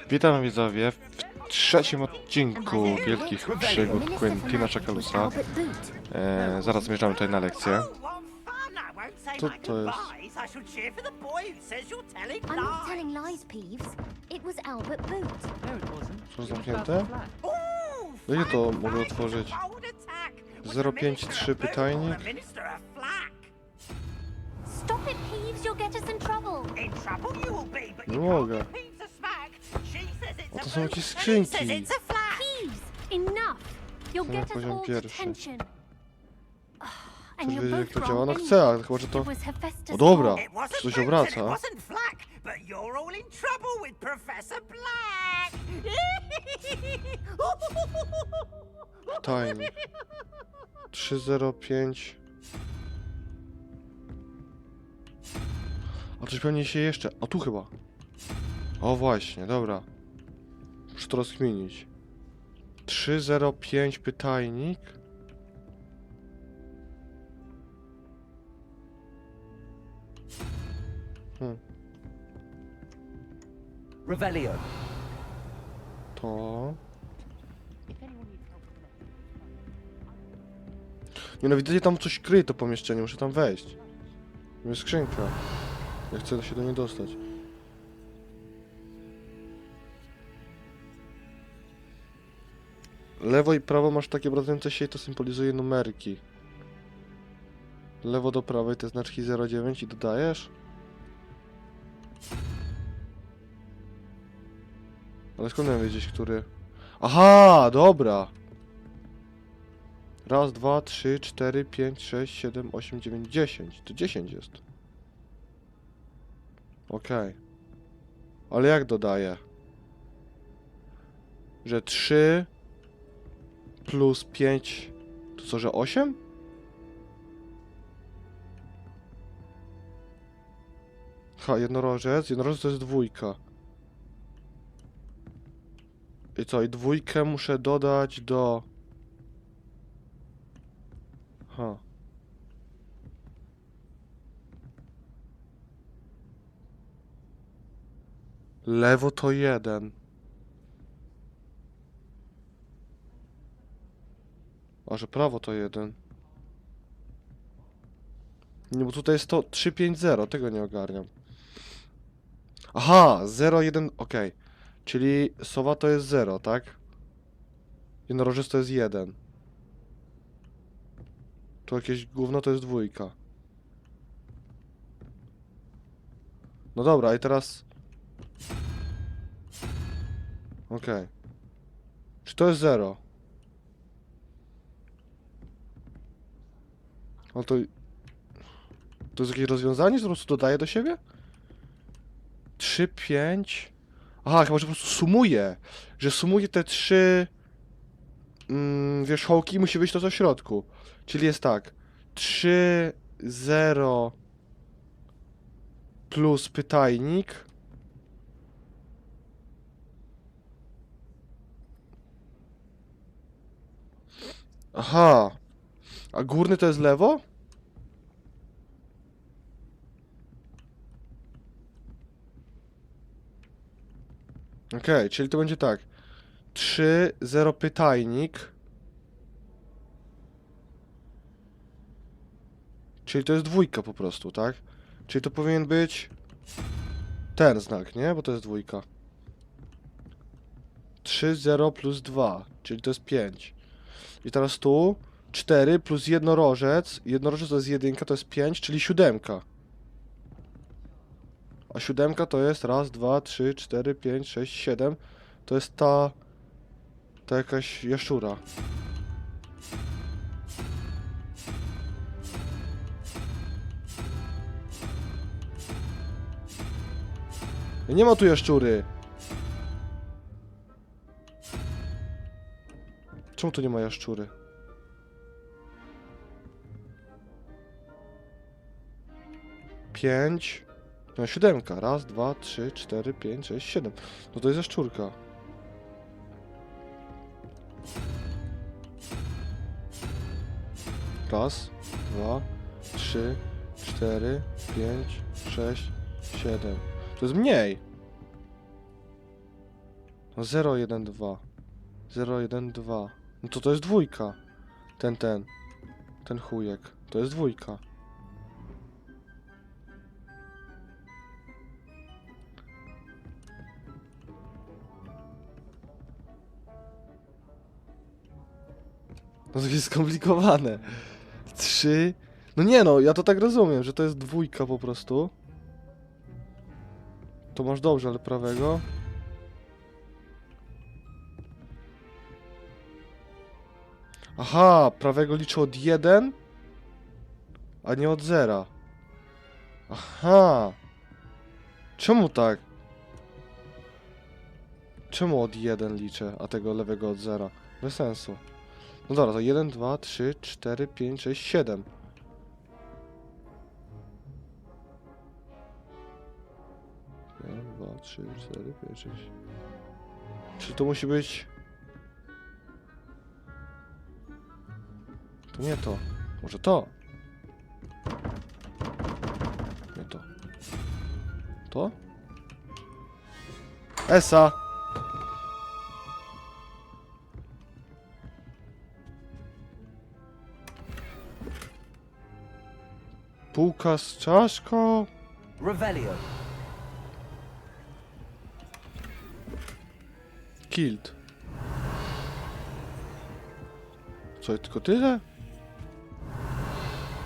Witam widzowie w trzecim odcinku Wielkich Przygód Quentina Szakalusa. Zaraz zmierzamy tutaj na lekcję. Co to jest? Co zamknięte? Jakie to mogę otworzyć? 053 pytajnik? Nie mogę. O, to są jakieś skrzynki. To poziom pierwszy. Chcesz wiedzieć, jak to działa? No chcę, ale chyba, że to... O dobra, czy to się obraca? Tajnik. 305. A coś pewnie się jeszcze... O, tu chyba. O właśnie, dobra. Muszę to rozkminić. 305 pytajnik. Revelio. To... Nie no, widzę, tam coś kryje to pomieszczenie, muszę tam wejść. Tu jest skrzynka. Ja chcę się do niej dostać. Lewo i prawo masz takie obrazujące się i to symbolizuje numerki. Lewo do prawej te znaczki 0,9 i dodajesz? Ale skąd miałem wiedzieć, który? Aha, dobra! Raz, dwa, 3, 4, 5, 6, 7, 8, 9, 10. To 10 jest. Okej. Ale jak dodaję? Że 3 plus 5 to co, że 8? Ha, jednorożec. Jednorożec to jest dwójka. I co? I dwójkę muszę dodać do... Ha. Lewo to 1. A że prawo to 1. Nie, bo tutaj jest to 350, tego nie ogarniam. Aha, 0, 1, okej. Czyli sowa to jest 0, tak? Jednorożec to jest 1. Tu jakieś gówno to jest dwójka. No dobra, i teraz... Okej. Czy to jest 0? No to... To jest jakieś rozwiązanie, że po prostu dodaję do siebie? 3, 5... Aha, chyba, że po prostu sumuję. Że sumuję te 3... wierzchołki i musi być to co w środku. Czyli jest tak. 3, 0... plus pytajnik. Aha. A górny to jest lewo? Okej, czyli to będzie tak. 3, 0 pytajnik. Czyli to jest dwójka po prostu, tak? Czyli to powinien być ten znak, nie? Bo to jest dwójka. 3, 0 plus 2, czyli to jest 5. I teraz tu 4 plus jednorożec. Jednorożec to jest 1, to jest 5, czyli 7. A 7 to jest raz, 2, 3, 4, 5, 6, 7. To jest ta jakaś jaszczura. Nie ma tu jaszczury. Czemu tu nie ma jaszczury? Pięć. No 7. Raz, 2, 3, 4, 5, 6, 7. No to jest jaszczurka. Raz, 2, 3, 4, 5, 6, 7. To jest mniej. No 0, 1, 2. 0, 1, 2. No to jest dwójka. Ten chujek. To jest dwójka. No to jest skomplikowane. 3. No nie no, ja to tak rozumiem, że to jest dwójka po prostu. To masz dobrze, ale prawego. Aha, prawego liczę od 1, a nie od 0. Aha. Czemu tak? Czemu od 1 liczę, a tego lewego od 0? Bez sensu. No dobra, to 1, 2, 3, 4, 5, 6, 7. Jeden, 2, 3, 4, 5, 6. Czyli to musi być... To nie to. Może to? Nie to. To? Esa! Półka z czaszką? Revelio. Killed. Co, tylko tyle?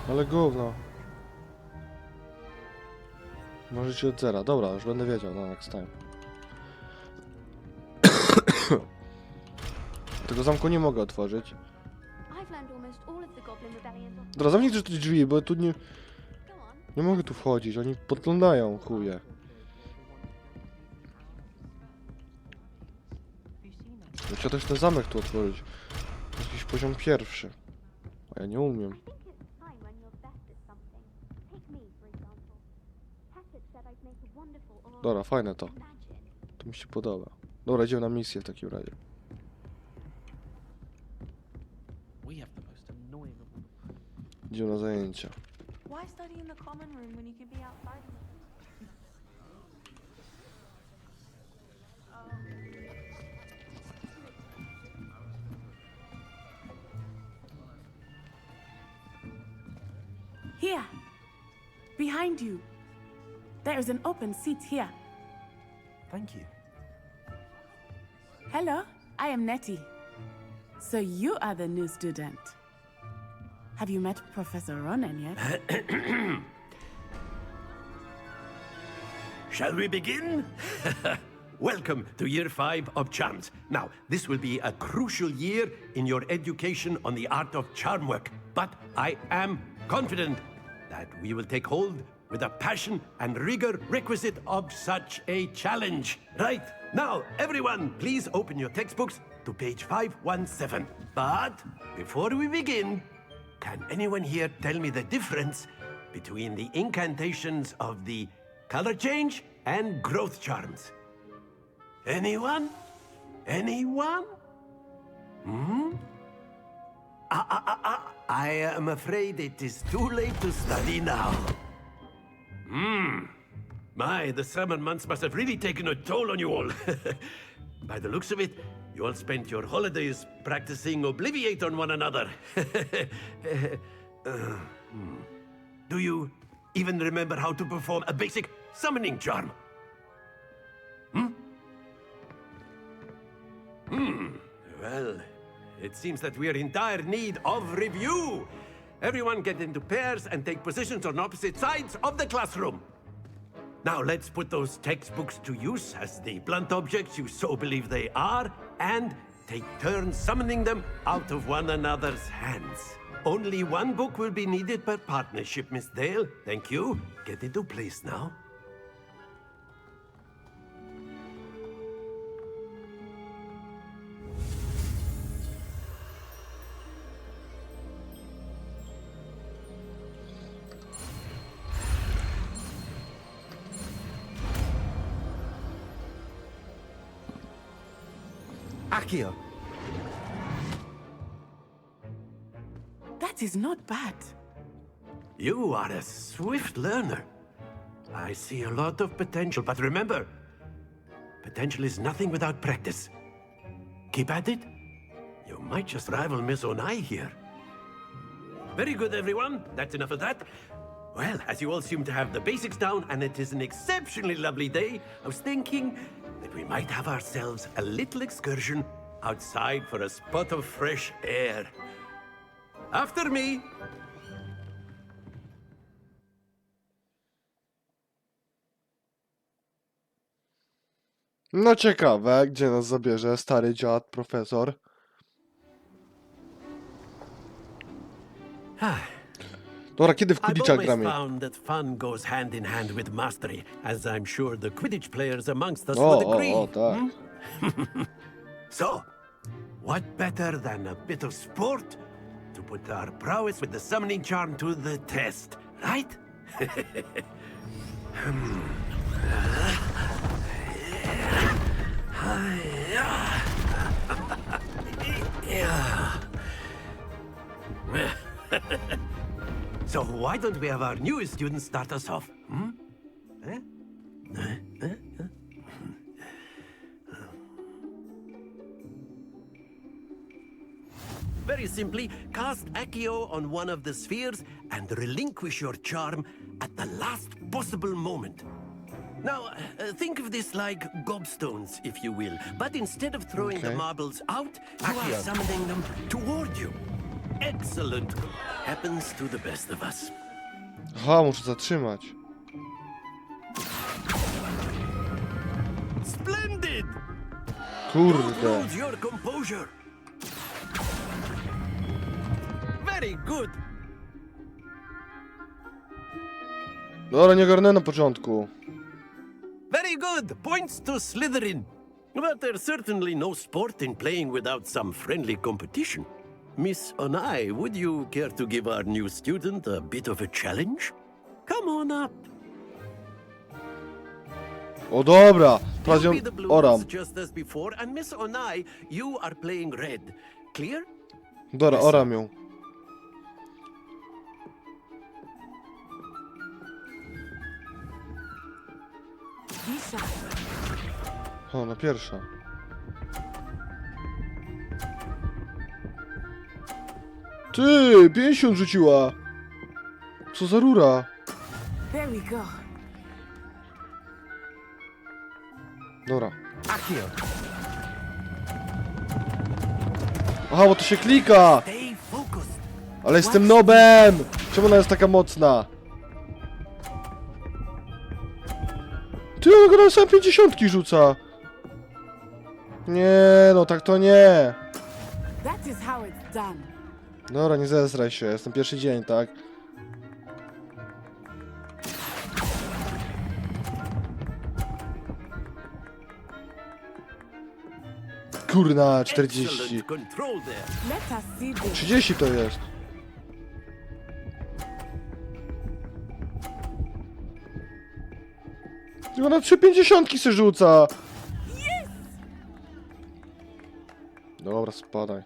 Ale gówno. Możecie od 0. Dobra, już będę wiedział na next time. Tego zamku nie mogę otworzyć. Dobra, zamknij te drzwi, bo tu nie... Nie mogę tu wchodzić, oni podglądają, chuje. Trzeba też ten zamek tu otworzyć. To jest jakiś poziom pierwszy. A ja nie umiem. Dobra, fajne to. To mi się podoba. Dobra, idziemy na misję w takim razie. Idziemy na zajęcia. Why study in the common room when you can be outside? Here, behind you. There is an open seat here. Thank you. Hello, I am Nettie. So you are the new student. Have you met Professor Ronan yet? Shall we begin? Welcome to year 5 of charms. Now, this will be a crucial year in your education on the art of charm work, but I am confident that we will take hold with the passion and rigor requisite of such a challenge. Right, now, everyone, please open your textbooks to page 517. But before we begin, can anyone here tell me the difference between the incantations of the color change and growth charms? Anyone? Anyone? I am afraid it is too late to study now. My, the summer months must have really taken a toll on you all. By the looks of it, you all spent your holidays practicing Obliviate on one another. Do you even remember how to perform a basic summoning charm? Well, it seems that we are in dire need of review. Everyone get into pairs and take positions on opposite sides of the classroom. Now let's put those textbooks to use as the blunt objects you so believe they are, and take turns summoning them out of one another's hands. Only one book will be needed per partnership, Miss Dale. Thank you. Get into place now. Accio. That is not bad. You are a swift learner. I see a lot of potential, but remember, Potential is nothing without practice. Keep at it. You might just rival Miss Onai here. Very good, everyone. That's enough of that. Well, as you all seem to have the basics down, and it is an exceptionally lovely day, I was thinking that we might have ourselves a little excursion outside for a spot of fresh air. After me. No ciekawe, gdzie nas zabierze stary dziad, profesor. Dobra, kiedy w I've Quidditcha always gramy? found that fun goes hand in hand with mastery, as I'm sure the Quidditch players amongst us O, would agree. o, tak. So, what better than a bit of sport to put our prowess with the summoning charm to the test, right? So why don't we have our newest student start us off? Very simply, cast Accio on one of the spheres and relinquish your charm at the last possible moment. Now, think of this like gobstones, if you will. But instead of throwing the Okay. marbles out, you are summoning them toward you. Excellent. Happens to the best of us. Aha, muszę zatrzymać. Splendid! Kurde. Lose your composure. Very good. Dobra, nie ogarnę na początku. Very good. Points to Slytherin. But there's certainly no sport in playing without some friendly competition. Miss Onai, would you care to give our new student a bit of a challenge? Come on up. O dobra, teraz You ją be the blues oram. just as before, and Miss Onai, you are playing red. Clear? Dobra, oram ją. Disha. O, na pierwsza. Ty, 50 rzuciła. Co za rura. There we go. Dobra. Accio. Aha, bo to się klika. Stay focused. Ale jestem nobem. Czemu ona jest taka mocna? Ty, ona go na same 50 rzuca. Nie, no tak to nie. That is how it's done. Dobra, nie zesraj się, jestem pierwszy dzień, tak? Kurna, 40. Excellent control there. Let us see this. 30 to jest. I ona 3,50 se rzuca. Dobra, spadaj.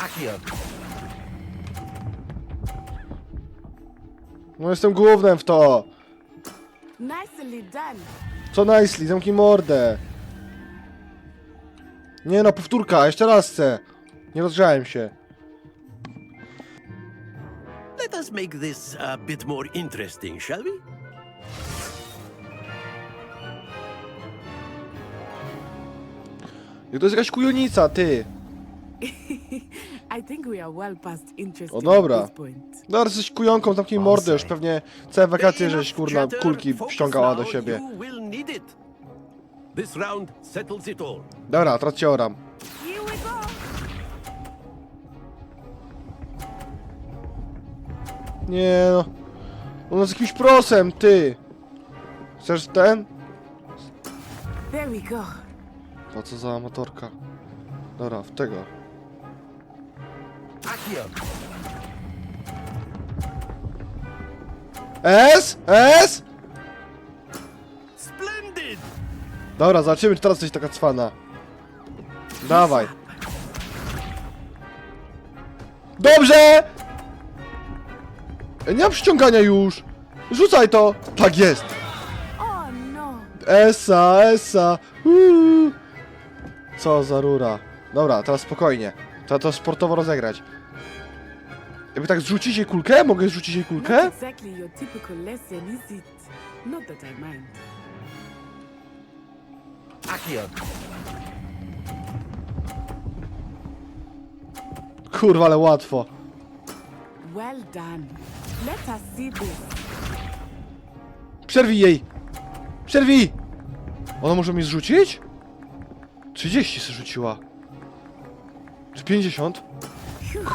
Accio. No jestem głównym w to. Nicely done. Co nicely, zamknij mordę. Nie no, powtórka, jeszcze raz chcę. Nie rozgrzałem się. Let us make this a bit more interesting, shall we? To jest jakaś kujonica, ty. I think we are well past interest O dobra. at this point. Dobra, jesteś kujonką, zamknij mordę, już pewnie całe wakacje żeś kurna kulki ściągała do siebie. You will need it. This round settles it all. Dobra, teraz cię oram. Here we go. Nie no. Ona jest jakimś prosem, ty. Chcesz ten? There we go. To co za amatorka. Dobra, w tego. Accio. S? S? Splendid! Dobra, zobaczymy, czy teraz jesteś taka cwana. Dawaj. Dobrze! Nie mam przyciągania już. Rzucaj to. Tak jest. Oh no. Esa! Uuu. Co za rura. Dobra, teraz spokojnie. Trzeba to sportowo rozegrać. Jakby tak zrzucić jej kulkę? Mogę zrzucić jej Not kulkę? exactly your typical lesson, is it? Not that I mind. Accio. Kurwa, ale łatwo. Well done. Let us see this. Przerwij jej! Przerwij! Ona może mi zrzucić? 30 se rzuciła. Czy 50?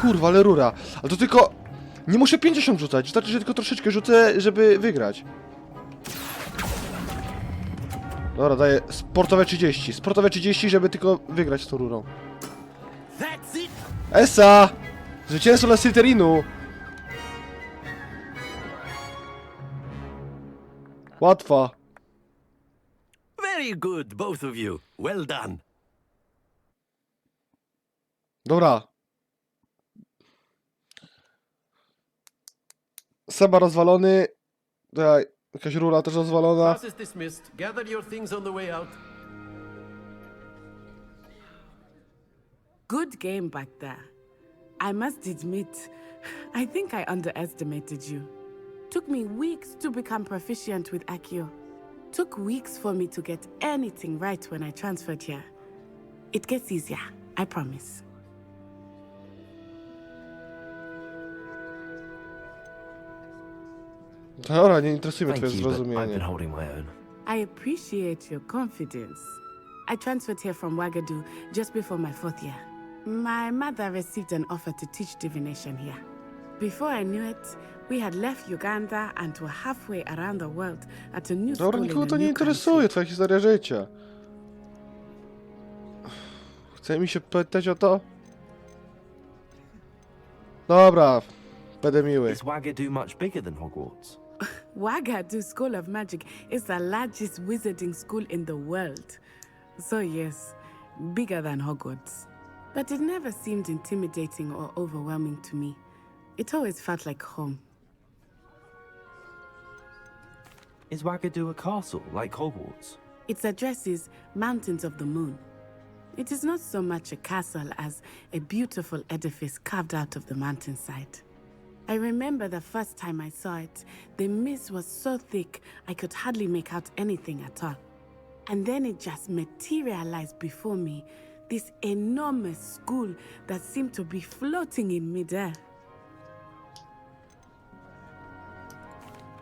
Kurwa, ale rura. Ale to tylko... Nie muszę 50 rzucać. Wystarczy, że tylko troszeczkę rzucę, żeby wygrać. Dobra, daję sportowe 30. Sportowe 30, żeby tylko wygrać z tą rurą. That's it! Esa! Zwycięstwo dla Slytherinu! Łatwa. Very good, both of you. Well done. Dobra. Seba rozwalony. Tutaj jakaś rura też rozwalona. Class is dismissed. Gather your things on the way out. Good game back there. I must admit, I think I underestimated you. Took me weeks to become proficient with Accio. Took weeks for me to get anything right when I transferred here. It gets easier, I promise. Dobra, nie interesuje mnie Thank twoje you, but I've been zrozumienie. holding my own. I appreciate your confidence. I transferred here from Wagadu just before my 4th year. My mother received an offer to teach divination here. Before I knew it, we had left Uganda and were halfway around the world at a new Dobra, school in nikogo a to nie new interesuje, country. twoja historia życia. Chce mi się pytać o to? Dobra, będę miły. Is Wagadu much bigger than Hogwarts? Wagadu School of Magic is the largest wizarding school in the world. So yes, bigger than Hogwarts. But it never seemed intimidating or overwhelming to me. It always felt like home. Is Wagadu a castle like Hogwarts? Its address is Mountains of the Moon. It is not so much a castle as a beautiful edifice carved out of the mountainside. I remember the first time I saw it, the mist was so thick I could hardly make out anything at all. And then it just materialized before me, this enormous school that seemed to be floating in midair.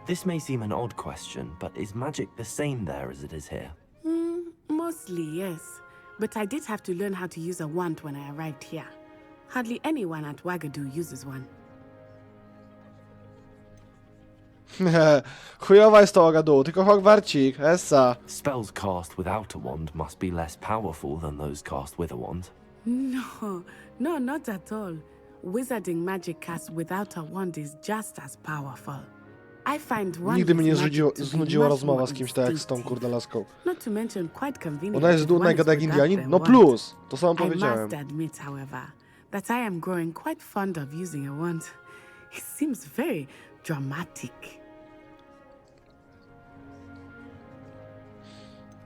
This may seem an odd question, but is magic the same there as it is here? Mostly, yes. But I did have to learn how to use a wand when I arrived here. Hardly anyone at Wagadu uses one. Chujowa jest to Ogadu, tylko Hogwarcik, essa. Spells cast without a wand must be less powerful than those cast with a wand. No, not at all. Wizarding magic cast without a wand is just as powerful. I find one Nigdy mnie nie magic to be znudziła much rozmowa more z kimś tak jak z tą instinctive. kurde laską. Not to mention quite convenient. Ona jest if one dumna i is gada jak without Indianin? their No wand. plus, to samo I powiedziałem. must admit, however, that I am growing quite fond of using a wand. It seems very dramatic.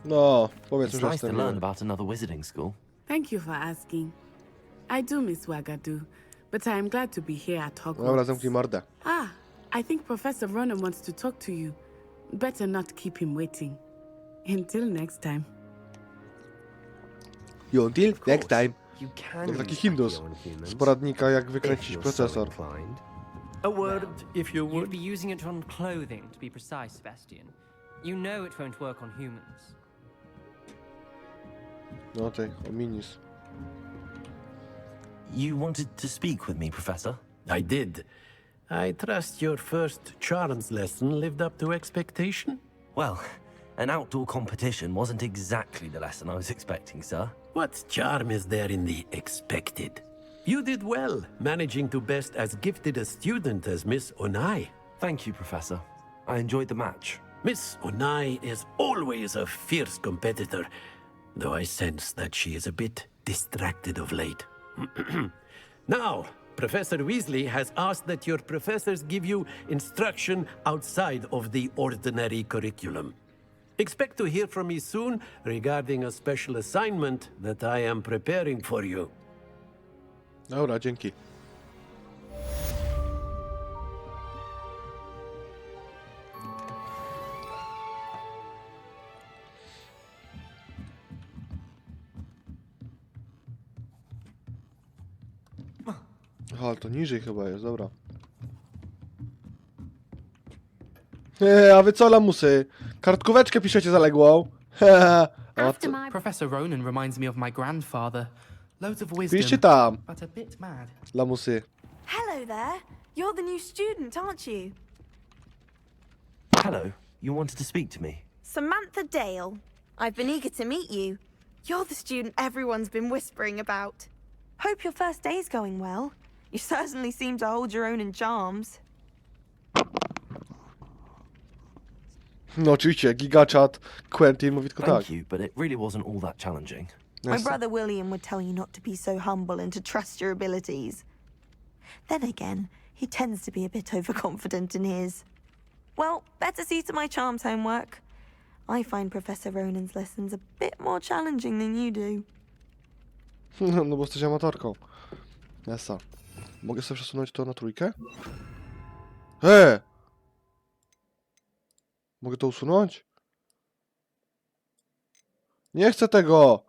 No, powiedz It's mi, że nice to jestem learn miły. about another wizarding school. Thank you for asking. I do miss Wagadu, but I am glad to be here at Hogwarts. Dobra, zamknij mordę. I think Professor Ronan wants to talk to you. Better not keep him waiting. Until next time. Until next time. You can To taki use Hindus Accio on humans, z poradnika jak if wykręcić you're so procesor. inclined. A word, if you You'd would. be using it on clothing, to be precise, Sebastian. You know it won't work on humans. No tej, o minis. You wanted to speak with me, Professor? I did. I trust your first charms lesson lived up to expectation? Well, an outdoor competition wasn't exactly the lesson I was expecting, sir. What charm is there in the expected? You did well, managing to best as gifted a student as Miss Onai. Thank you, Professor. I enjoyed the match. Miss Onai is always a fierce competitor, though I sense that she is a bit distracted of late. Now, Professor Weasley has asked that your professors give you instruction outside of the ordinary curriculum. Expect to hear from me soon regarding a special assignment that I am preparing for you. Dobra, dzięki. Aha, ale to niżej chyba jest, dobra. A wy co, lamusy? Kartkóweczkę piszecie zaległą? After my Professor Ronan reminds me of my grandfather. Loads of wisdom, Piszcie tam, but a bit mad. lamusy. Hello there. You're the new student, aren't you? Hello, you wanted to speak to me? Samantha Dale. I've been eager to meet you. You're the student everyone's been whispering about. Hope your first day's going well. You certainly seem to hold your own in charms. No oczywiście, gigachat, Quentin mówi tylko tak. Thank you, but it really wasn't all that challenging. My Jasne. brother William would tell you not to be so humble and to trust your abilities. Then again, he tends to be a bit overconfident in his. Well, better see to my charms homework. I find Professor Ronan's lessons a bit more challenging than you do. No bo jesteś amatorką. Jasne. Mogę sobie przesunąć to na trójkę? Mogę to usunąć? Nie chcę tego!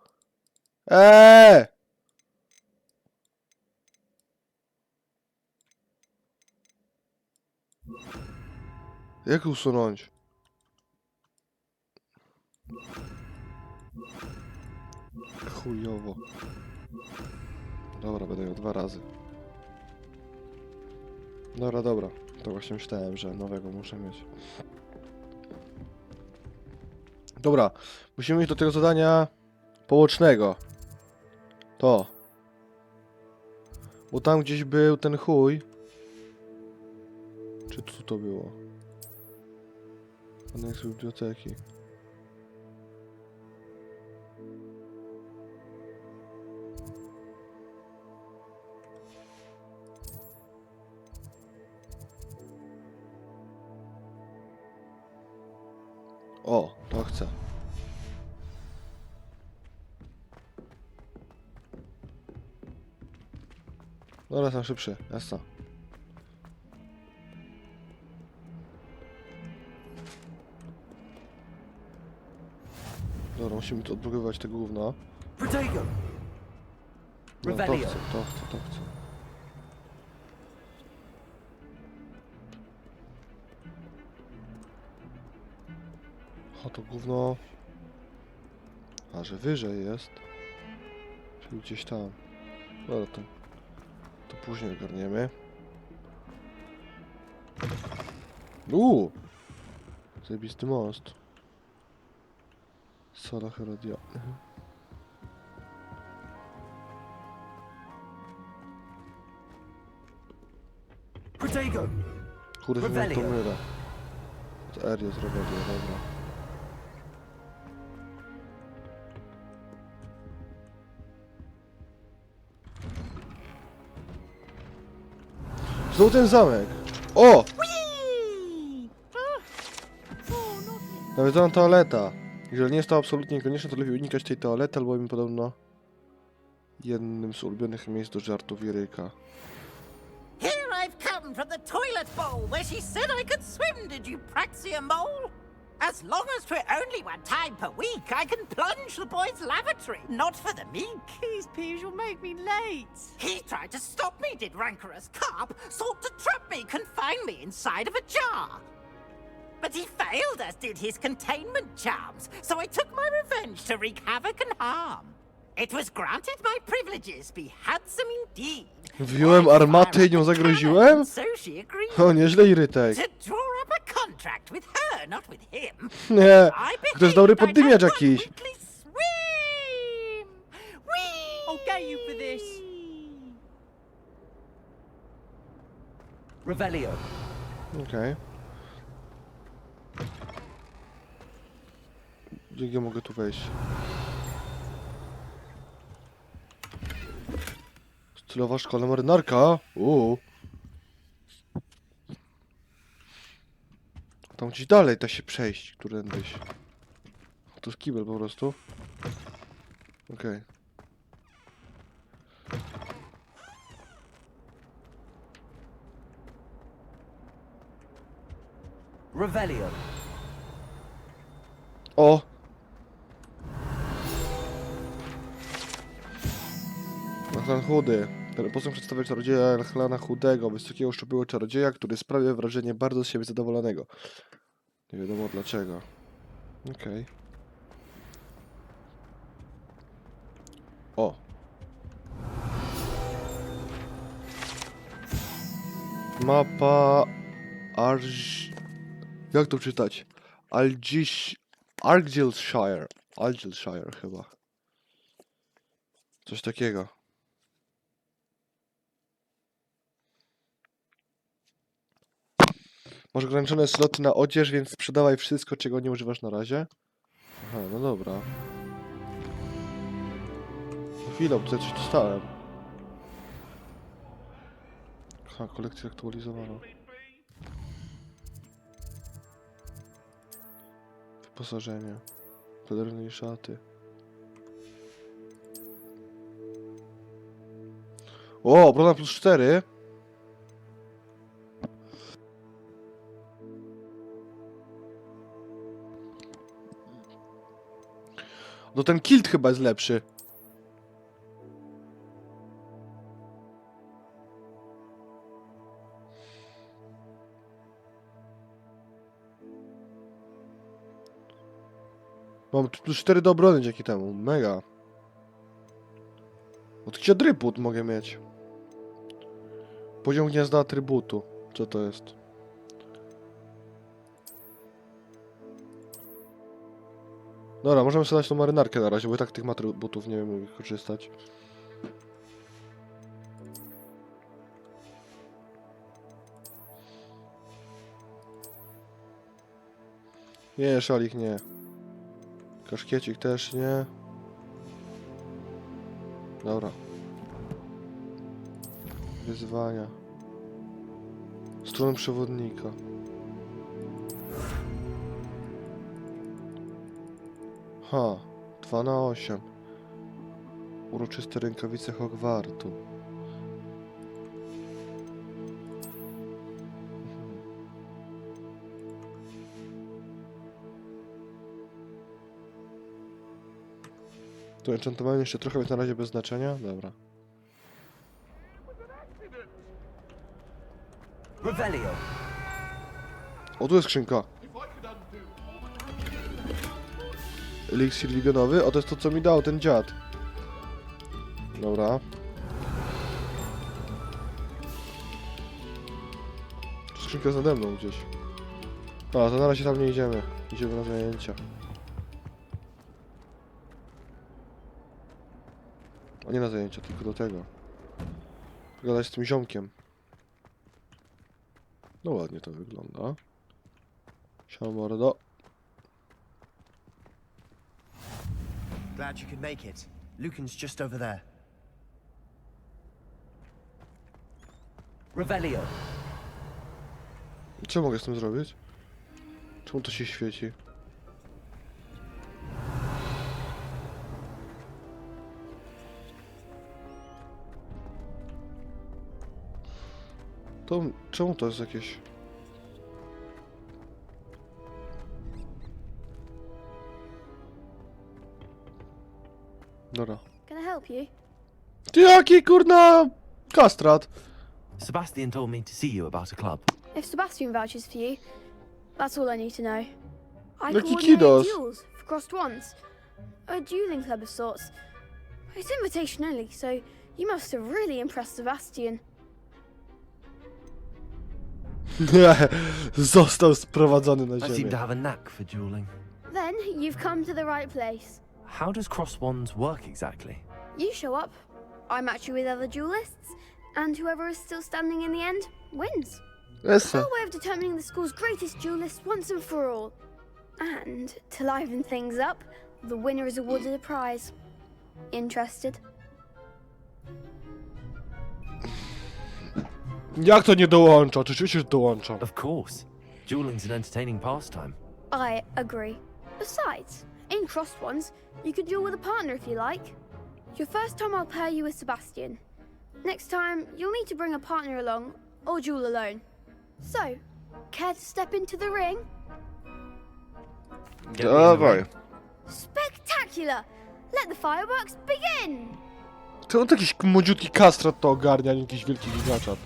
Jak usunąć? Chujowo. Dobra, będę ją 2 razy. Dobra. To właśnie myślałem, że nowego muszę mieć. Dobra, musimy iść do tego zadania pobocznego. To. Bo tam gdzieś był ten chuj. Czy tu to było? Aneks biblioteki. O, to chcę. Dobra, jestem szybszy, jasno. Dobra, musimy tu odblokowywać tego gówna. Protego! No, to Revelio. chcę, to chcę. O, to gówno... A, że wyżej jest. Czyli gdzieś tam. Dobra, to później ogarniemy. Zajebisty most. Sola Herodia. Protego! Kurde, chyba to Revelio. myra. To R jest Revelio, dobra. Znowu ten zamek! O! Nawiedzona toaleta. Jeżeli nie jest to absolutnie konieczne, to lepiej unikać tej toalety, albowiem podobno jednym z ulubionych miejsc do żartów Jeryka. Here I've come from the toilet bowl where she said I could swim, did you praxia mole? As long as for only 1 time per week, I can plunge the boys' lavatory, not for the meek. Please, Peeves, you'll make me late. He tried to stop me, did rancorous carp, sought to trap me, confine me inside of a jar. But he failed, as did his containment charms, so I took my revenge to wreak havoc and harm. It was granted my privileges, be handsome indeed. Wziąłem armatę i nią zagroziłem? So she agreed. O, nieźle Irytek. To draw up a contract with her, not with him. Nie, I to jest dobry behaved poddymiacz like a jakiś. weekly swim. Whee! I'll get you for this. Revelio. Okej. Jak ja mogę tu wejść? Stylowa szkoła marynarka? Tam gdzieś dalej da się przejść, którędyś. To jest kibel po prostu. Okej. Revelio. O! Nachlan chudy. Ten posąg przedstawia czarodzieja Nachlana chudego, wysokiego szczupłego czarodzieja, który sprawia wrażenie bardzo z siebie zadowolonego. Nie wiadomo dlaczego. Okej. O! Mapa... Jak to czytać? Argyllshire. Argyllshire chyba. Coś takiego. Masz ograniczone sloty na odzież, więc sprzedawaj wszystko, czego nie używasz na razie. Aha, no dobra. Chwilę, tutaj coś dostałem. Aha, kolekcja aktualizowana. Wyposażenie. Peleryny i szaty. O, obrona plus 4. No ten kilt chyba jest lepszy. Mam plus 4 do obrony dzięki temu. Mega. Odkrycie atrybut mogę mieć. Poziom gniazda atrybutu. Co to jest? Dobra, możemy sobie dać tą marynarkę na razie, bo i tak tych atrybutów nie wiem jak korzystać. Nie, szalik nie. Kaszkiecik też nie. Dobra. Wyzwania. Strona przewodnika. Ha, 2/8. Uroczyste rękawice Hogwartu. To enchantowanie jeszcze trochę, więc na razie bez znaczenia. Dobra. Revelio. O, tu jest skrzynka. Eliksir ligionowy? O, to jest to, co mi dał ten dziad. Dobra. Skrzynka nade mną gdzieś. A, to na razie tam nie idziemy. Idziemy na zajęcia. A nie na zajęcia, tylko do tego. Pogadać z tym ziomkiem. No ładnie to wygląda. Siema mordo. Glad you could make it. Lucan's just over there. Revelio. Co mogę z tym zrobić? Czemu to się świeci? To... Czemu to jest jakieś... Dobra. Can I help you? Ty jaki kurna... kastrat! Sebastian told me to see you about a club. If Sebastian vouches for you, that's all I need to know. I Lucky coordinate kiddos. duels for crossed wands. A dueling club of sorts. It's invitation only, so you must have really impressed Sebastian. Został sprowadzony na I seem ziemię. to have a knack for dueling. Then you've come to the right place. How does cross wands work exactly? You show up, I match you with other duelists, and whoever is still standing in the end wins. It's our way of determining the school's greatest duelist once and for all. And to liven things up, the winner is awarded a prize. Interested? Jak to nie dołącza? Oczywiście, że dołącza. Of course. Dueling's an entertaining pastime. I agree. Besides, in main crossed ones, you could duel with a partner if you like. Your first time I'll pair you with Sebastian. Next time, you'll need to bring a partner along, or duel alone. So, care to step into the ring? Dawaj. Spectacular! Let the fireworks begin! To on jakiś młodziutki kastrat to ogarnia, nie jakiś wielki gigaczat.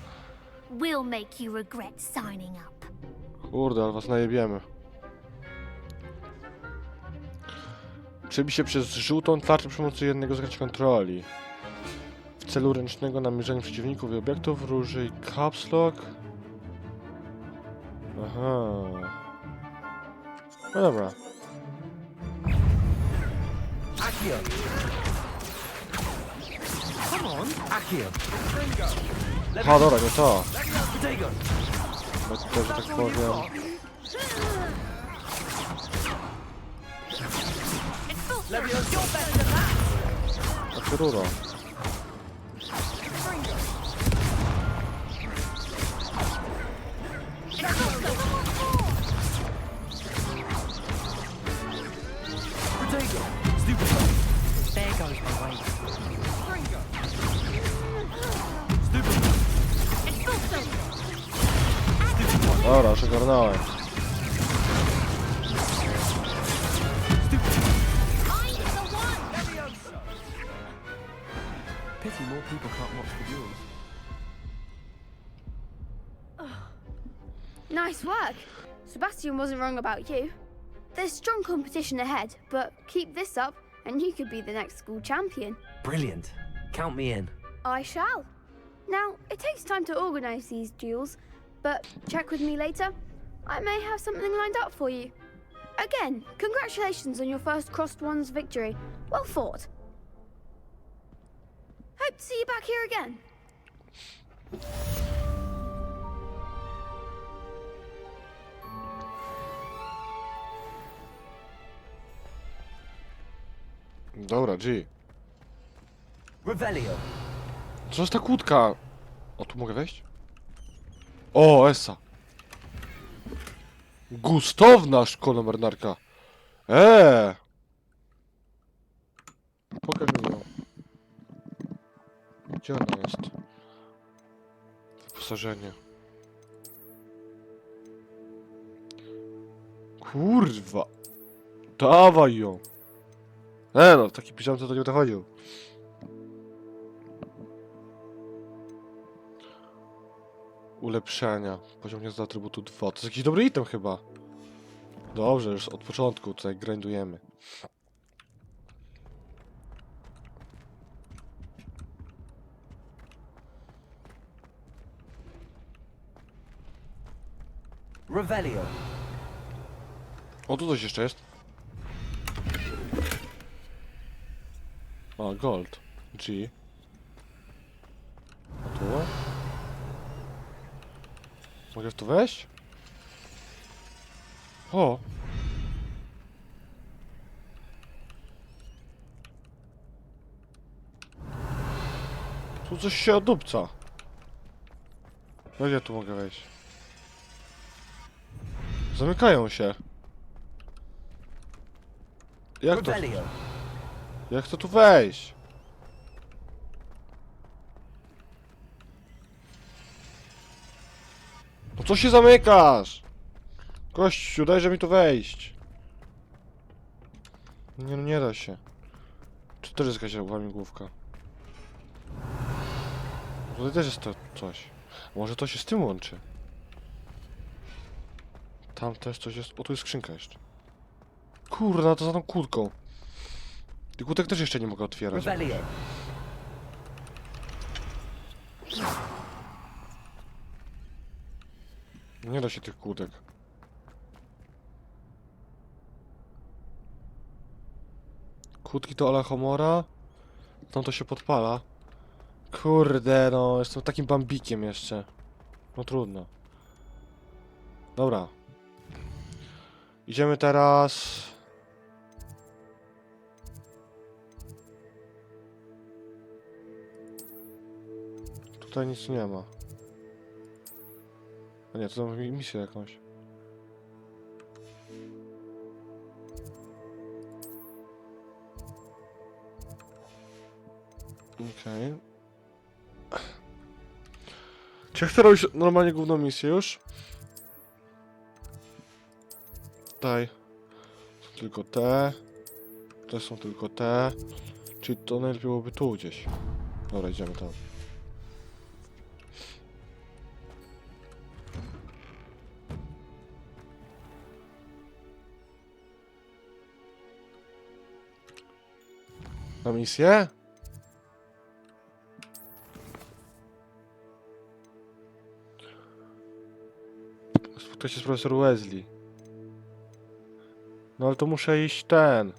We'll make you regret signing up. Kurde, ale was najebiemy. Przebij się przez żółtą tarczę przy pomocy jednego z kontroli. W celu ręcznego namierzenia przeciwników i obiektów użyj caps lock. Aha. No dobra. Accio. Come on, Accio. Aha, dobra, nie to. Potato. Bo to, że tak powiem. A ruro. There goes my way. Dobra, już ogarnąłem. Pity more people can't watch the duels. Nice work. Sebastian wasn't wrong about you. There's strong competition ahead, but keep this up and you could be the next school champion. Brilliant. Count me in. I shall. Now, it takes time to organize these duels, but check with me later. I may have something lined up for you. Again, congratulations on your first Crossed Ones victory. Well fought. Hope to see you back here again. Dobra, G. Revelio. Co jest ta kłódka? O, tu mogę wejść? O, Essa. Gustowna szkoła marynarka. Pokaż mi ją. Gdzie ona jest? Wyposażenie. Kurwa. Dawaj ją. No, w taki piżamce to nie dochodził. Ulepszenia. Poziom nie z atrybutu 2. To jest jakiś dobry item chyba. Dobrze, już od początku tutaj grindujemy. Revelio. O, tu coś jeszcze jest. A, gold. G. A tu? Mogę w to wejść? O! Tu coś się odupca. Jak ja tu mogę wejść? Zamykają się. Jak to? Revelio. Jak to tu wejść? No co się zamykasz? Gościu, dajże mi tu wejść. Nie, no nie da się. Czy też jest jakaś łamigłówka? Tutaj też jest to coś. Może to się z tym łączy? Tam też coś jest. O, tu jest skrzynka jeszcze. Kurna, to za tą kłódką. Tych kłódek też jeszcze nie mogę otwierać. Revelio. Nie da się tych kłódek. Kłódki to ala homora. Tam to się podpala. Kurde, no, jestem takim bambikiem jeszcze. No trudno. Dobra. Idziemy teraz... Tutaj nic nie ma. A nie, to mam misję jakąś. Okej. Czy ja chcę robić normalnie główną misję już? Tutaj są tylko te. Te są tylko te. Czyli to najlepiej byłoby tu gdzieś. Dobra, idziemy tam. Na misję? Spotkać się z profesor Weasley. No ale to muszę iść ten.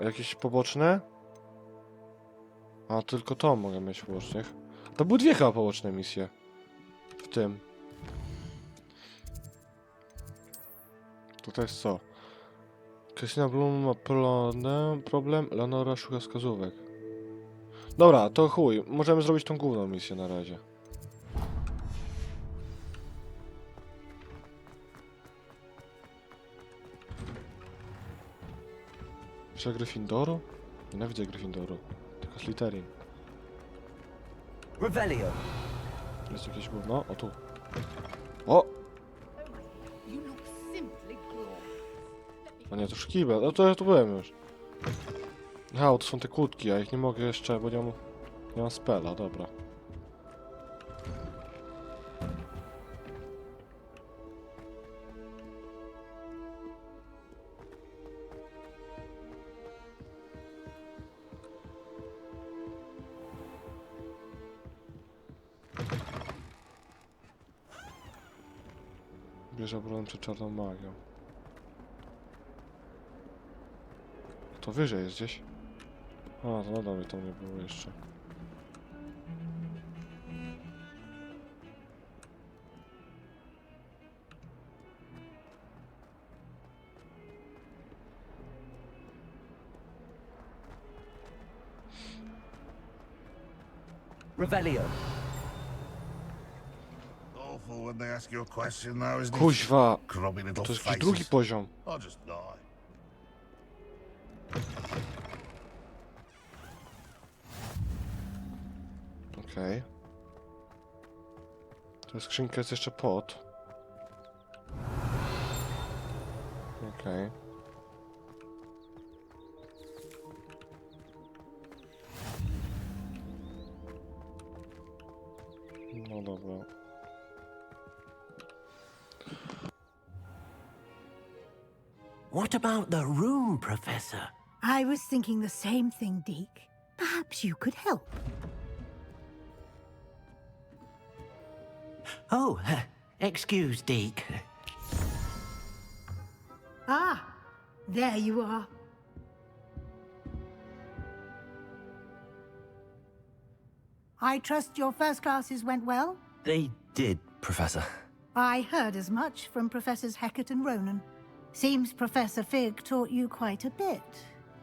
A jakieś poboczne? A tylko to mogę mieć pobocznych. To były dwie chyba poboczne misje. W tym. To jest co? Quentina Bloom ma problem, Leonora szuka wskazówek. Dobra, to chuj. Możemy zrobić tą główną misję na razie. Czy Gryffindoru? Nienawidzę Gryffindoru. Tylko Slytherin. Revelio. Jest jakieś gówno? O tu. O! A nie, to szkibel. No to ja tu byłem już. Aha, to są te kłódki, a ich nie mogę jeszcze, bo nie mam spela, dobra. Bierze broń przed czarną magią. To wyżej jest gdzieś. A, to nadal mi tam nie było jeszcze. Revelio. Awful when they ask you a question now, isn't it? Kuźwa! Grubby little To jest jakiś faces. drugi poziom. I'll just die. Okej. To skrzynka jest jeszcze pod. Okej. No dobra. What about the room, Professor? I was thinking the same thing, Deke. Perhaps you could help. Oh, excuse, Deke. Ah, there you are. I trust your first classes went well? They did, Professor. I heard as much from Professors Hecat and Ronan. Seems Professor Fig taught you quite a bit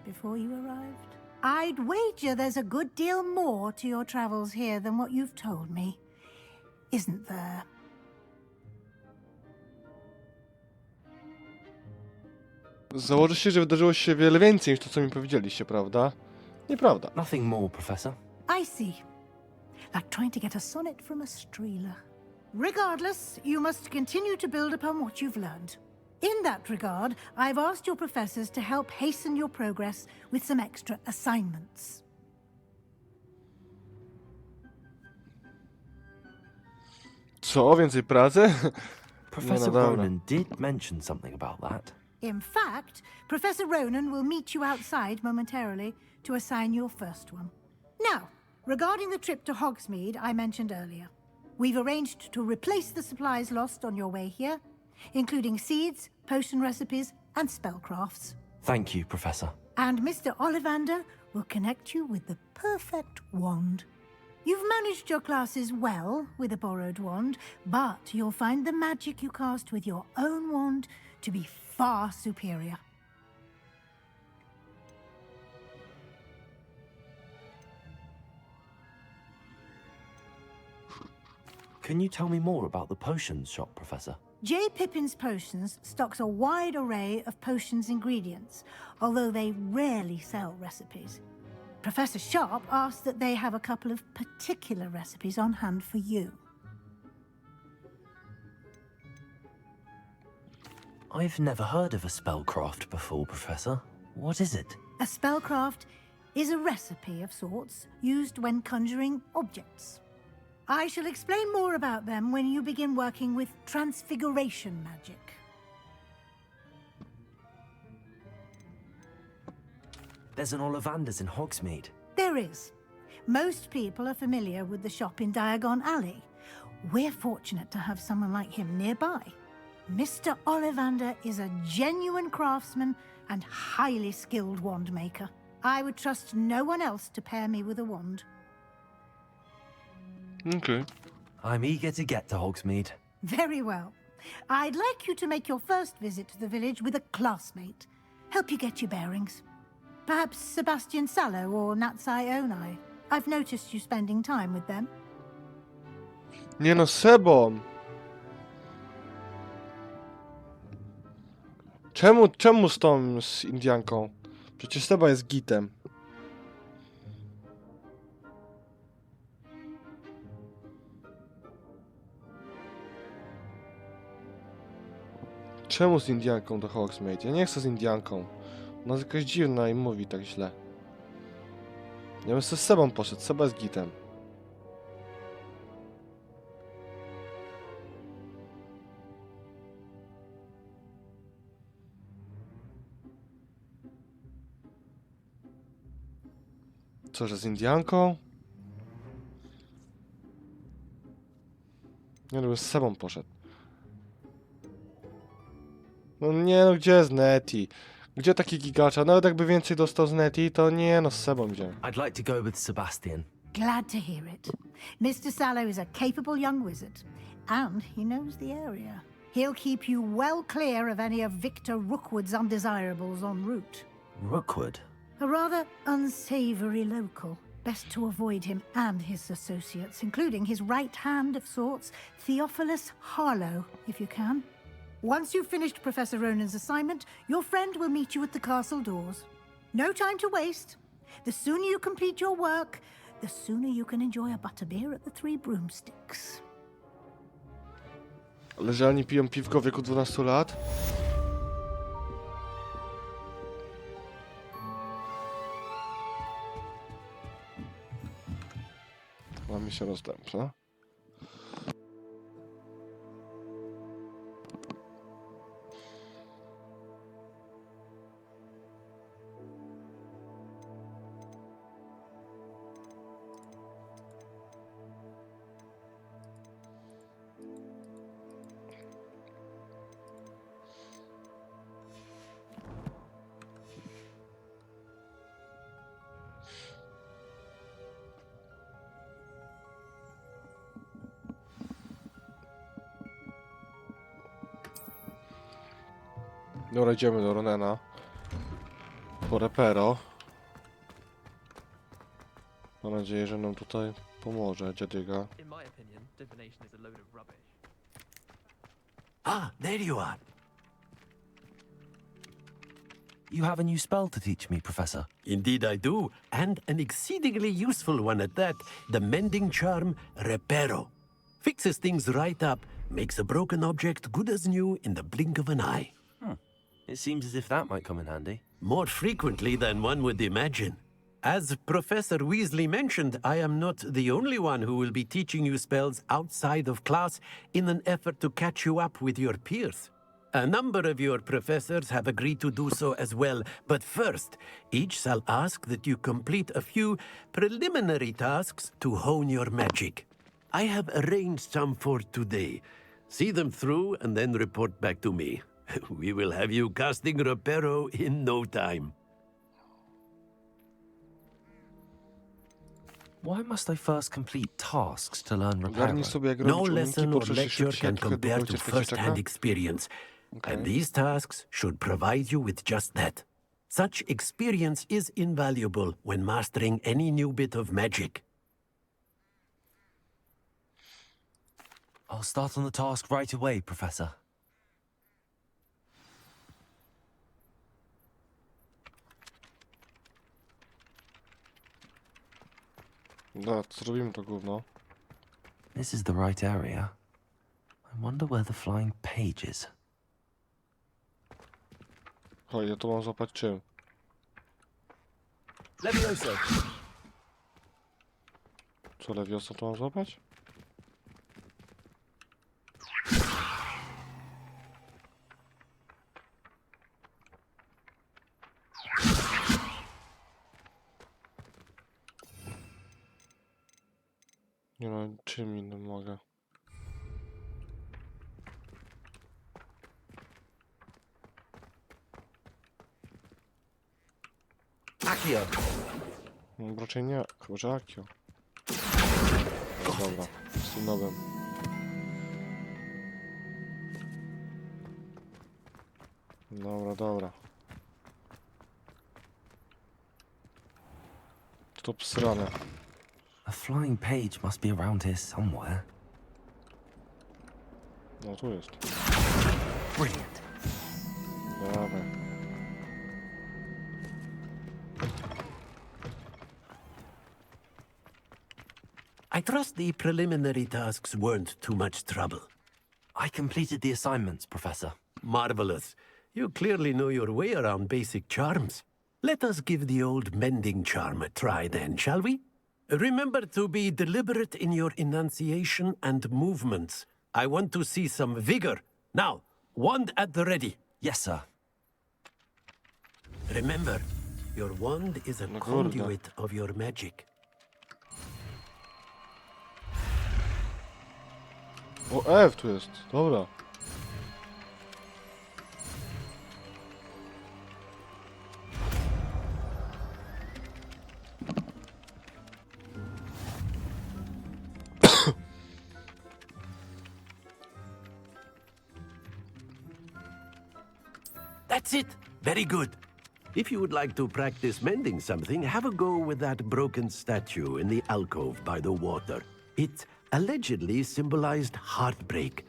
before you arrived. I'd wager there's a good deal more to your travels here than what you've told me. Isn't there? Założę się, że wydarzyło się wiele więcej niż to, co mi powiedzieliście, prawda? Nieprawda. Nothing more, Professor. I see. Like trying to get a sonnet from a streeler. Regardless, you must continue to build upon what you've learned. In that regard, I've asked your professors to help hasten your progress with some extra assignments. Co? Więcej pracy? Professor Ronan did mention something about that. In fact, Professor Ronan will meet you outside momentarily to assign your first one. Now, regarding the trip to Hogsmeade I mentioned earlier, we've arranged to replace the supplies lost on your way here, including seeds, potion recipes, and spellcrafts. Thank you, Professor. And Mr. Ollivander will connect you with the perfect wand. You've managed your classes well with a borrowed wand, but you'll find the magic you cast with your own wand to be far superior. Can you tell me more about the potions shop, Professor? J. Pippin's Potions stocks a wide array of potions ingredients, although they rarely sell recipes. Professor Sharp asked that they have a couple of particular recipes on hand for you. I've never heard of a spellcraft before, Professor. What is it? A spellcraft is a recipe of sorts used when conjuring objects. I shall explain more about them when you begin working with transfiguration magic. There's an Ollivander's in Hogsmeade. There is. Most people are familiar with the shop in Diagon Alley. We're fortunate to have someone like him nearby. Mr. Ollivander is a genuine craftsman and highly skilled wand maker. I would trust no one else to pair me with a wand. Okay. I'm eager to get to Hogsmeade. Very well. I'd like you to make your first visit to the village with a classmate. Help you get your bearings. Perhaps Sebastian Sallow or Natsai Onai. I've noticed you spending time with them. Nie no, Sebą! Czemu z Indianką? Przecież Seba jest gitem. Czemu z Indianką do Hogsmeade? Ja nie chcę z Indianką. Ona jest jakaś dziwna i mówi tak źle. Ja bym sobie z Sebą poszedł. Seba jest gitem. Co, że z Indianką? Nie, no bym z Sebą poszedł. No nie, no gdzie jest Nettie? Gdzie taki gigacza? Nawet jakby więcej dostał z Nettie, to nie, no z Sebą idziemy. I'd like to go with Sebastian. Glad to hear it. Mr. Sallow is a capable young wizard, and he knows the area. He'll keep you well clear of any of Victor Rookwood's undesirables en route. Rookwood? A rather unsavory local. Best to avoid him and his associates, including his right hand of sorts, Theophilus Harlow, if you can. Once you've finished Professor Ronan's assignment, your friend will meet you at the castle doors. No time to waste. The sooner you complete your work, the sooner you can enjoy a butterbeer at the Three Broomsticks. Ale że oni piją piwko w wieku 12 lat? Mam mi się rozdępna. Dobra, idziemy do Ronena. Po repero. Mam nadzieję, że nam tutaj pomoże dziadyga. Ah, there you are. You have a new spell to teach me, Professor. Indeed I do, and an exceedingly useful one at that. The mending charm, Repero. Fixes things right up, makes a broken object good as new in the blink of an eye. It seems as if that might come in handy. More frequently than one would imagine. As Professor Weasley mentioned, I am not the only one who will be teaching you spells outside of class in an effort to catch you up with your peers. A number of your professors have agreed to do so as well, but first, each shall ask that you complete a few preliminary tasks to hone your magic. I have arranged some for today. See them through and then report back to me. We will have you casting Repero in no time. Why must I first complete tasks to learn Ogarnij Repero? sobie jak No robić lesson uniki, or poproszę się lecture szybciej, can jak trochę compare długo to cierpieć czeka. first-hand experience. And these tasks should provide you with just that. Such experience is invaluable when mastering any new bit of magic. I'll start on the task right away, Professor. No, to zrobimy to gówno. This is the right area. I wonder where the flying page is. Chodź, ja to mam złapać czym? Levioso. Co, Leviosa to mam złapać? Nie wiem, czym innym mogę. Accio. No, raczej nie, chyba że Akio. Dobra, z tym nowym. Dobra, dobra. To psrane. A flying page must be around here somewhere. No, tu jest. Brilliant. Dobra. I trust the preliminary tasks weren't too much trouble. I completed the assignments, Professor. Marvelous. You clearly know your way around basic charms. Let us give the old mending charm a try then, shall we? Remember to be deliberate in your enunciation and movements. I want to see some vigor. Now, wand at the ready. Yes, sir. Remember, your wand is a conduit of your magic. O, F tu jest. Dobra. That's it. Very good. If you would like to practice mending something, have a go with that broken statue in the alcove by the water. It allegedly symbolized heartbreak.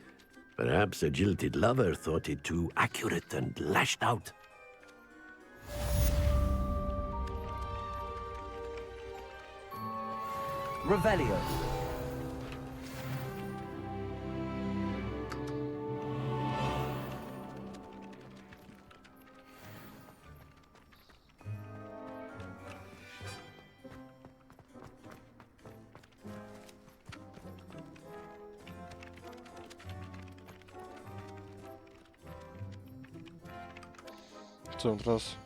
Perhaps a jilted lover thought it too accurate and lashed out. Revelio. Co teraz?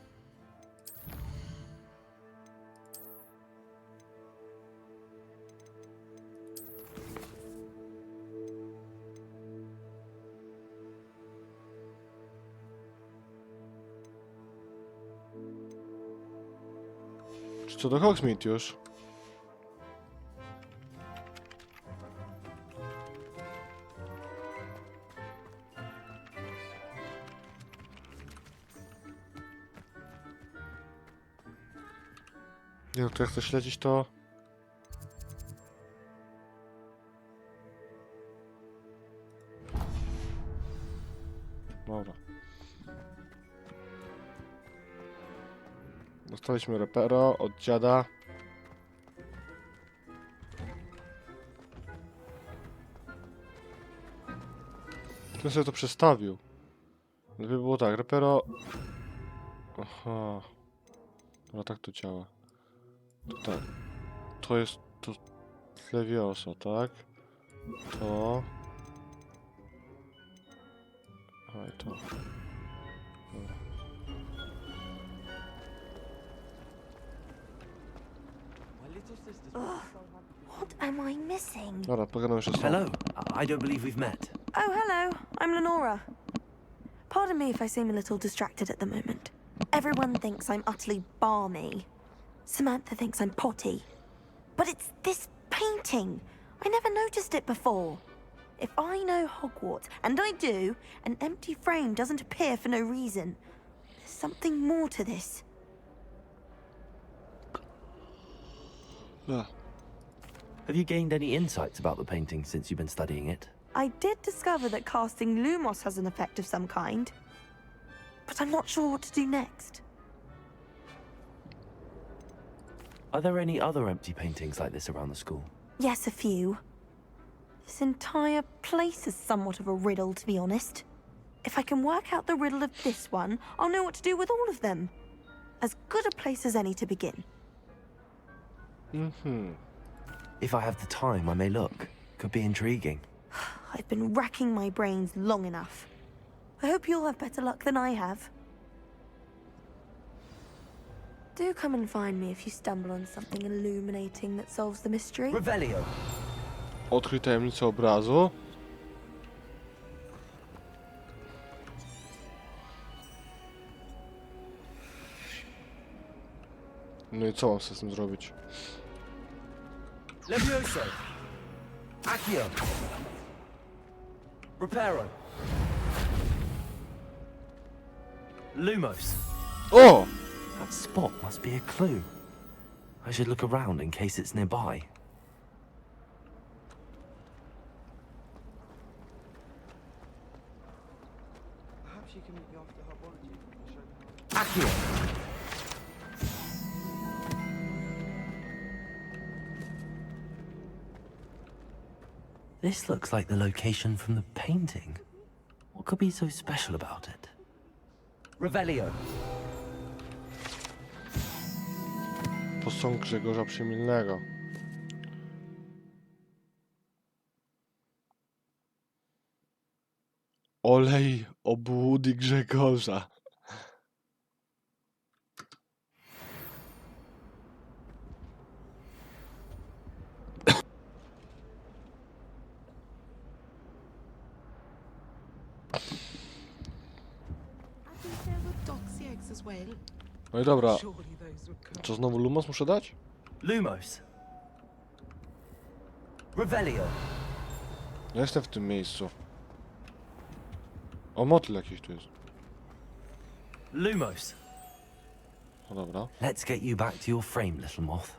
Czy co do Hogsmeade już? Nie, no to jak chcę śledzić, to... Dobra. Dostaliśmy repero od dziada. Ten sobie to przestawił. Lepiej było tak, repero... Aha. No tak to działa. To tak. To jest to Leviosa, tak? To... A i to. Dobra. What am I missing? Dobra, pogadam jeszcze z Hello. I don't believe we've met. Oh, hello. I'm Lenora. Pardon me if I seem a little distracted at the moment. Everyone thinks I'm utterly balmy. Samantha thinks I'm potty. But it's this painting. I never noticed it before. If I know Hogwarts, and I do, an empty frame doesn't appear for no reason. There's something more to this. Yeah. Have you gained any insights about the painting since you've been studying it? I did discover that casting Lumos has an effect of some kind. But I'm not sure what to do next. Are there any other empty paintings like this around the school? Yes, a few. This entire place is somewhat of a riddle, to be honest. If I can work out the riddle of this one, I'll know what to do with all of them. As good a place as any to begin. If I have the time, I may look. Could be intriguing. I've been racking my brains long enough. I hope you'll have better luck than I have. Do come and find me if you stumble on something illuminating that solves the mystery. Revelio. Odkryj tajemnicę obrazu. No i co mam z tym zrobić? Levioso. Accio. Reparo. Lumos. O! That spot must be a clue. I should look around in case it's nearby. Perhaps you can meet me after Hogwartu and show me Accio. This looks like the location from the painting. What could be so special about it? Revelio. Posąg Grzegorza Przymilnego. Olej obłudy Grzegorza. No i dobra. Co, znowu Lumos muszę dać? Lumos. Revelio. Ja jestem w tym miejscu. O, motyl jakiś tu jest. Lumos. No dobra. Let's get you back to your frame, little moth.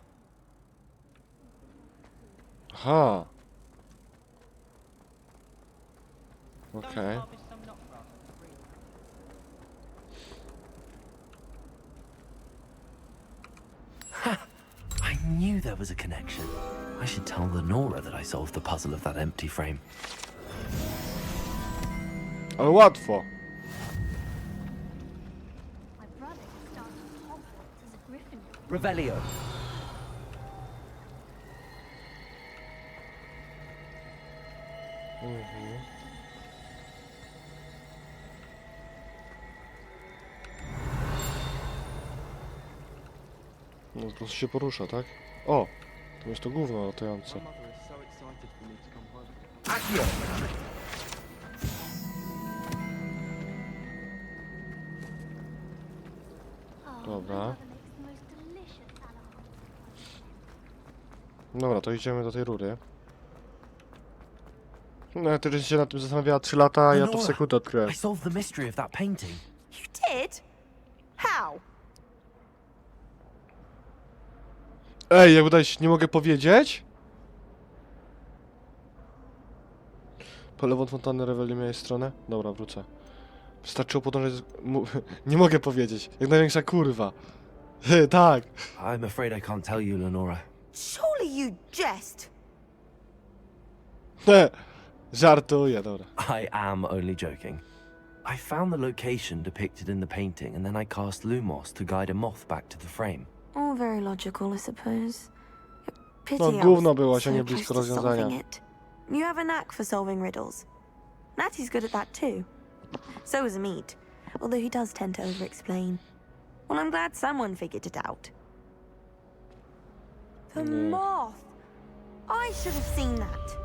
Aha. Okej. I knew there was a connection. I should tell Lenora that I solved the puzzle of that empty frame. Ale łatwo. Revelio. No po prostu się porusza, tak? O! To jest to gówno latające. My mother is so excited for me to come home. Accio. Dobra. Dobra, to idziemy do tej rury. No, ty się nad tym zastanawiała 3 lata, a ja to w sekundę odkryłem. I solved the mystery of that painting. You did? How? Ej, jak udać, nie mogę powiedzieć? Po lewą fontannę Reweli miałeś stronę? Dobra, wrócę. Wystarczyło podążać nie mogę powiedzieć. Jak największa kurwa. Tak. I'm afraid I can't tell you, Lenora. Surely you jest. Żartuję, dobra. I am only joking. I found the location depicted in the painting, and then I cast Lumos to guide a moth back to the frame. All very logical, I suppose. Pity No I gówno was byłaś, a so nie close blisko to solving rozwiązania. it. You have a knack for solving riddles. Natty's good at that too. So is Meat, although he does tend to over-explain. Well, I'm glad someone figured it out. The moth! I should have seen that.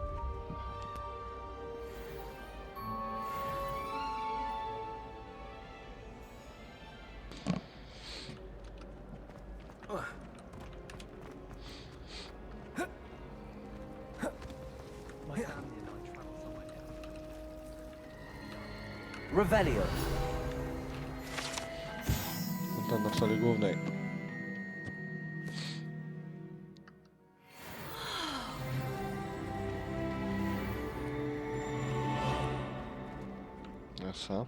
Revelio. Fontanna w sali głównej. Jasa.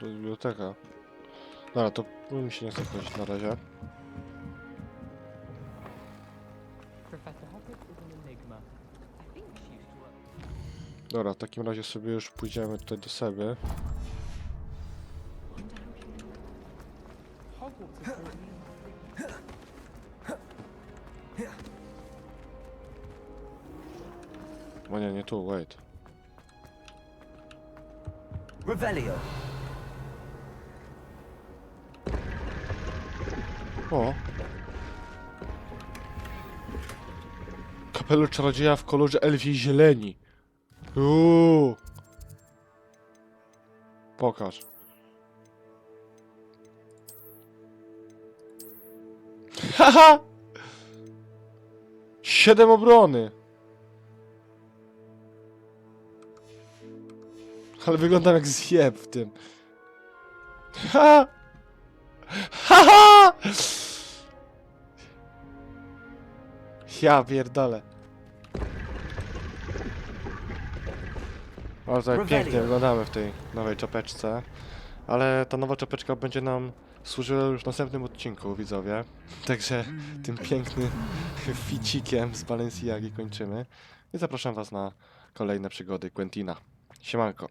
Do biblioteka. Dobra, to mi się nie chce wchodzić na razie. Professor Hogwarts is an enigma. I think she used to work. Dobra, w takim razie sobie już pójdziemy tutaj do Seby. Hogwarts is O nie, nie tu, wait. Revelio. O! Kapelusz czarodzieja w kolorze elfiej zieleni. Pokaż. Haha! 7 obrony! Ale wyglądam jak zjeb w tym. Ha! Ha! Ja pierdolę. O, tutaj pięknie wyglądamy w tej nowej czapeczce. Ale ta nowa czapeczka będzie nam służyła już w następnym odcinku, widzowie. Także tym pięknym ficikiem z Balenciagi kończymy. I zapraszam was na kolejne przygody Quentina. Siemanko.